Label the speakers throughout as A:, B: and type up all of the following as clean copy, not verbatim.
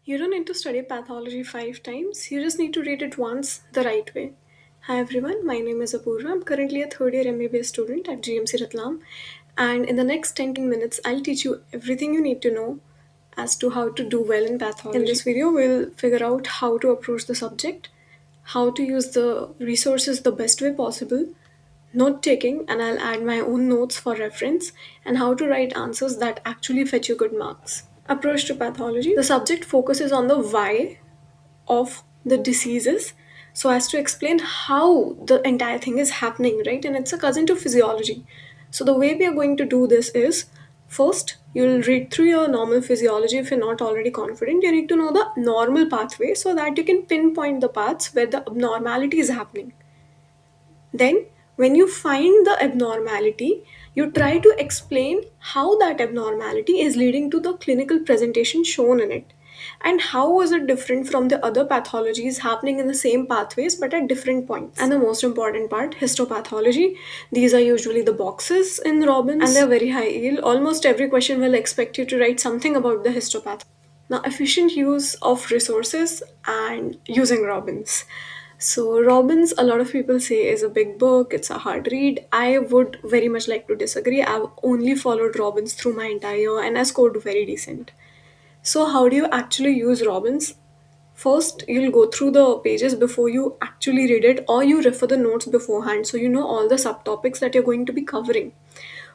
A: You don't need to study pathology 5 times, you just need to read it once the right way. Hi everyone, my name is Apurva. I'm currently a third year MBBS student at GMC Ratlam, and in the next 10 minutes, I'll teach you everything you need to know as to how to do well in pathology. In this video, we'll figure out how to approach the subject, how to use the resources the best way possible, note taking, and I'll add my own notes for reference, and how to write answers that actually fetch you good marks. Approach to pathology. The subject focuses on the why of the diseases so as to explain how the entire thing is happening, right? And it's a cousin to physiology. So the way we are going to do this is first you'll read through your normal physiology. If you're not already confident, you need to know the normal pathway so that you can pinpoint the paths where the abnormality is happening. Then, when you find the abnormality, you try to explain how that abnormality is leading to the clinical presentation shown in it. And how is it different from the other pathologies happening in the same pathways but at different points? And the most important part, histopathology. These are usually the boxes in Robbins and they're very high yield. Almost every question will expect you to write something about the histopath. Now, efficient use of resources and using Robbins. So, Robbins, a lot of people say, is a big book, it's a hard read. I would very much like to disagree. I've only followed Robbins through my entire year and I scored very decent. So, how do you actually use Robbins? First, you'll go through the pages before you actually read it, or you refer the notes beforehand so you know all the subtopics that you're going to be covering.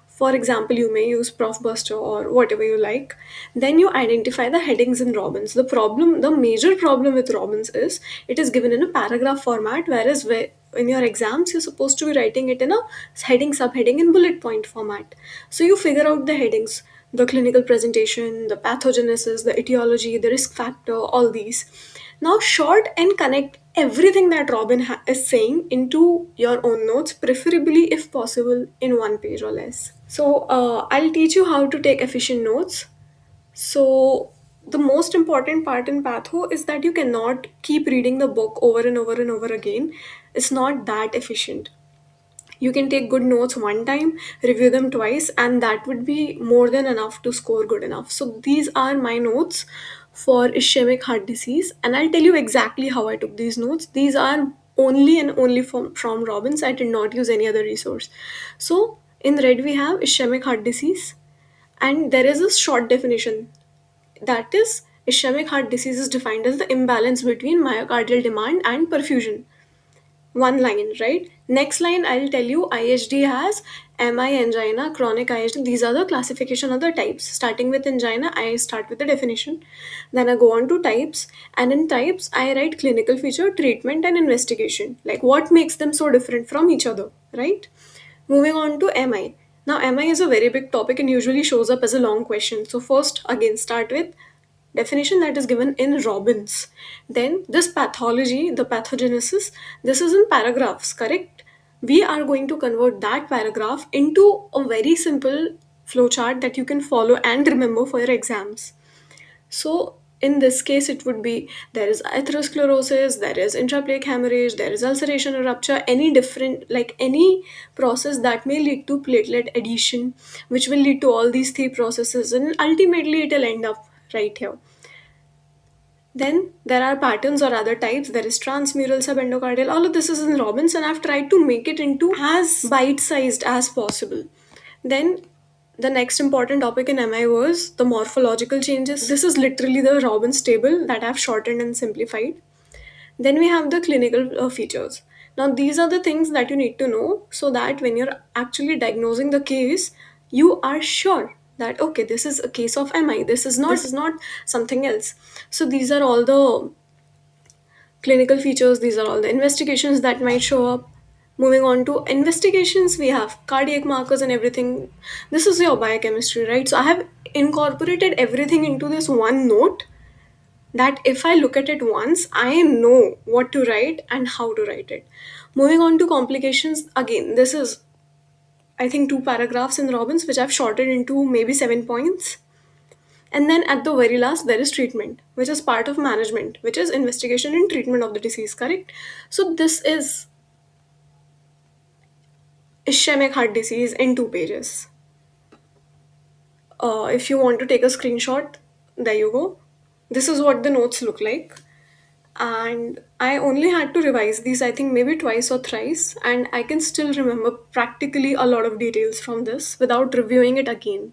A: For example, you may use Profbuster or whatever you like. Then you identify the headings in Robbins. The major problem with Robbins is it is given in a paragraph format, whereas in your exams you're supposed to be writing it in a heading, subheading, and bullet point format. So you figure out the headings, the clinical presentation, the pathogenesis, the etiology, the risk factor, all these. Now, short and connect everything that Robin is saying into your own notes, preferably if possible in one page or less. So, I'll teach you how to take efficient notes. So, the most important part in Patho is that you cannot keep reading the book over and over and over again. It's not that efficient. You can take good notes one time, review them twice, and that would be more than enough to score good enough. So, these are my notes for ischemic heart disease, and I'll tell you exactly how I took these notes. These are only and only from Robbins. I did not use any other resource. So, in red, we have ischemic heart disease, and there is a short definition, that is, ischemic heart disease is defined as the imbalance between myocardial demand and perfusion. One line, right? Next line, I'll tell you IHD has MI, angina, chronic IHD. These are the classification of the types. Starting with angina, I start with the definition. Then I go on to types. And in types, I write clinical feature, treatment, and investigation. Like what makes them so different from each other, right? Moving on to MI. Now, MI is a very big topic and usually shows up as a long question. So, first, again, start with definition that is given in Robbins. Then this pathology, the pathogenesis, this is in paragraphs, correct? We are going to convert that paragraph into a very simple flowchart that you can follow and remember for your exams. So in this case, it would be there is atherosclerosis, there is intraplaque hemorrhage, there is ulceration or rupture, any different, like any process that may lead to platelet adhesion, which will lead to all these three processes, and ultimately it will end up right here. Then there are patterns or other types. There is transmural, subendocardial. All of this is in Robbins, and I've tried to make it into as bite-sized as possible. Then the next important topic in MI was the morphological changes. This is literally the Robbins table that I've shortened and simplified. Then we have the clinical features. Now, these are the things that you need to know so that when you're actually diagnosing the case, you are sure that okay, this is a case of MI. This is not something else. So these are all the clinical features. These are all the investigations that might show up. Moving on to investigations, we have cardiac markers and everything. This is your biochemistry, right? So I have incorporated everything into this one note that if I look at it once, I know what to write and how to write it. Moving on to complications, again, this is, I think, two paragraphs in Robbins, which I've shortened into maybe 7 points. And then at the very last, there is treatment, which is part of management, which is investigation and treatment of the disease, correct? So this is ischemic heart disease in 2 pages. If you want to take a screenshot, there you go. This is what the notes look like. And I only had to revise these, I think, maybe twice or thrice, and I can still remember practically a lot of details from this without reviewing it again.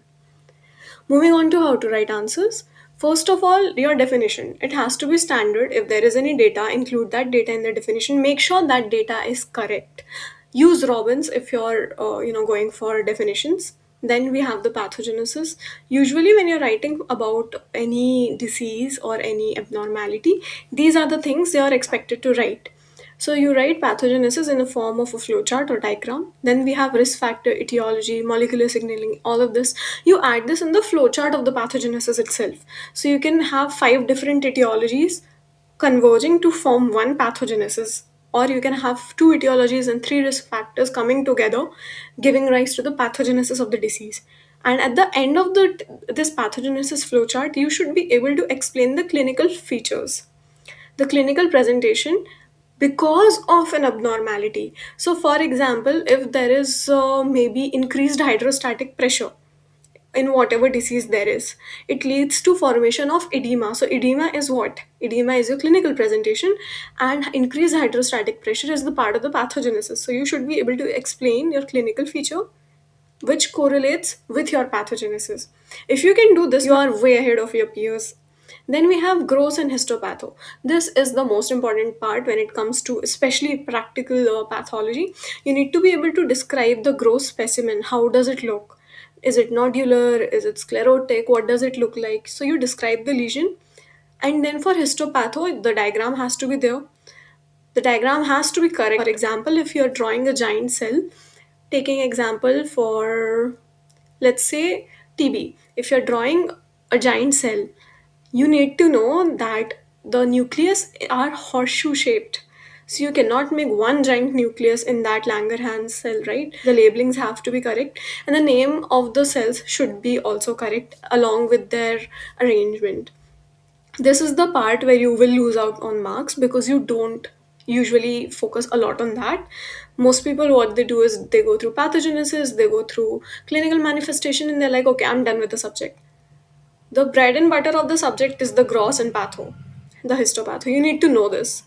A: Moving on to how to write answers. First of all, your definition. It has to be standard. If there is any data, include that data in the definition. Make sure that data is correct. Use Robbins if you're going for definitions. Then we have the pathogenesis. Usually when you're writing about any disease or any abnormality, these are the things they are expected to write. So you write pathogenesis in a form of a flowchart or diagram. Then we have risk factor, etiology, molecular signaling, all of this. You add this in the flowchart of the pathogenesis itself. So you can have 5 different etiologies converging to form one pathogenesis. Or you can have 2 etiologies and 3 risk factors coming together, giving rise to the pathogenesis of the disease. And at the end of this pathogenesis flowchart, you should be able to explain the clinical features, the clinical presentation because of an abnormality. So, for example, if there is maybe increased hydrostatic pressure in whatever disease there is, it leads to formation of edema. So edema is what? Edema is your clinical presentation, and increased hydrostatic pressure is the part of the pathogenesis. So you should be able to explain your clinical feature which correlates with your pathogenesis. If you can do this, you are way ahead of your peers. Then we have gross and histopatho. This is the most important part when it comes to especially practical pathology. You need to be able to describe the gross specimen. How does it look? Is it nodular? Is it sclerotic? What does it look like? So you describe the lesion. And then for histopatho, the diagram has to be there. The diagram has to be correct. For example, if you're drawing a giant cell, taking example for, let's say, TB. If you're drawing a giant cell, you need to know that the nucleus are horseshoe shaped. So you cannot make one giant nucleus in that Langerhans cell, right? The labelings have to be correct, and the name of the cells should be also correct along with their arrangement. This is the part where you will lose out on marks because you don't usually focus a lot on that. Most people, what they do is they go through pathogenesis, they go through clinical manifestation, and they're like, okay, I'm done with the subject. The bread and butter of the subject is the gross and patho, the histopatho. You need to know this.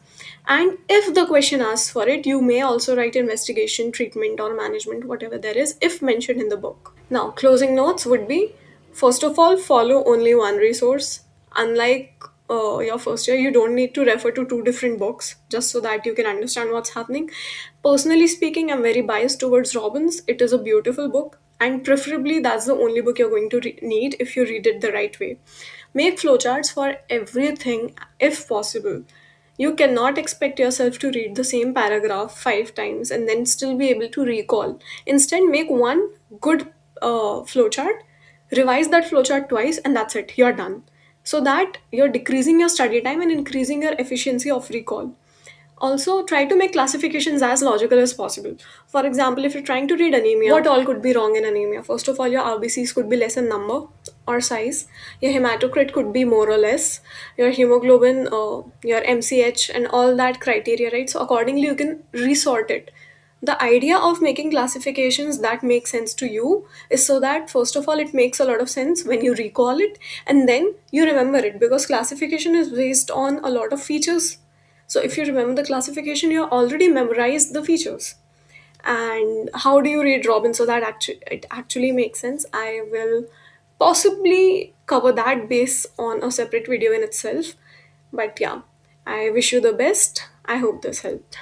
A: And if the question asks for it, you may also write investigation, treatment, or management, whatever there is, if mentioned in the book. Now, closing notes would be, first of all, follow only one resource. Unlike your first year, you don't need to refer to 2 different books just so that you can understand what's happening. Personally speaking, I'm very biased towards Robbins. It is a beautiful book, and preferably that's the only book you're going to need if you read it the right way. Make flowcharts for everything if possible. You cannot expect yourself to read the same paragraph 5 times and then still be able to recall. Instead, make one good flowchart, revise that flowchart twice, and that's it. You're done. So that you're decreasing your study time and increasing your efficiency of recall. Also, try to make classifications as logical as possible. For example, if you're trying to read anemia, what all could be wrong in anemia? First of all, your RBCs could be less in number or size. Your hematocrit could be more or less. Your hemoglobin, your MCH, and all that criteria, right? So, accordingly, you can resort it. The idea of making classifications that make sense to you is so that, first of all, it makes a lot of sense when you recall it, and then you remember it, because classification is based on a lot of features. So if you remember the classification, you already memorized the features. And how do you read Robin so that it actually makes sense? I will possibly cover that base on a separate video in itself. But yeah, I wish you the best. I hope this helped.